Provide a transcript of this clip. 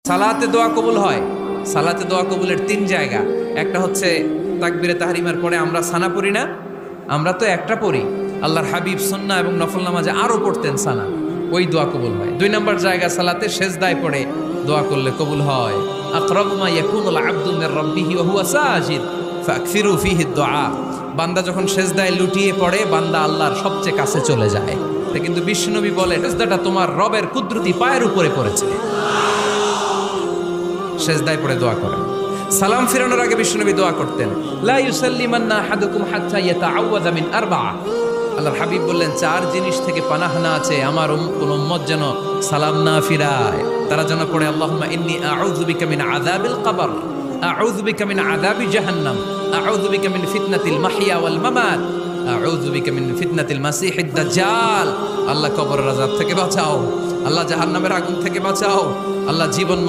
সালাতে দোয়া কবুল হয়। সালাতে দোয়া কবুলের তিন জায়গা। একটা হচ্ছে তাকবীরে তাহরিমার পরে আমরা সানা পড়ি না, আমরা তো একটা পড়ি। আল্লাহর হাবিব সুন্নাহ এবং নফল নামাজে আরো পড়তেন সানা, ওই দোয়া কবুল হয়। দুই নম্বর জায়গা সালাতে সেজদায় পড়ে দোয়া করলে কবুল হয়। আকরাবু মা ইয়াকুনুল আবদু মির রাব্বিহি ওয়া হুয়া সাজিদ ফাকসিরু ফীহি দুআ। বান্দা যখন সেজদায় লুটিয়ে পড়ে, বান্দা আল্লাহর সবচেয়ে কাছে চলে যায়। তা কিন্তু বিশ্বনবী বলে, সেজদাটা তোমার রবের কুদরতি পায়ের উপরে পড়েছে। সেজদায় পড়ে দোয়া করেন। সালাম ফিরানোর আগে বিশ্বনবী দোয়া করতেন, লা ইউসাল্লিমান্না আহাদুকুম হাত্তা ইয়াতাআওয়াযা মিন আরবাআ। আল্লাহর হাবিব বললেন, চার জিনিস থেকে পানাহানা আছে আমার কোন উম্মত যেন সালাম না ফিরায়। তারা যেন পড়ে, আল্লাহুম্মা ইন্নী আউযু বিকা মিন আযাবিল কবর, আউযু বিকা মিন আযাবি জাহান্নাম, আউযু বিকা মিন ফিতনাতিল মাহইয়া ওয়াল মামাত, আউযু বিকা মিন ফিতনাতিল মাসিহিদ দাজ্জাল। আল্লাহ কবরের আযাব থেকে বাঁচাও, আল্লাহ জাহান্নামের আগুন থেকে বাঁচাও, আল্লাহ জীবন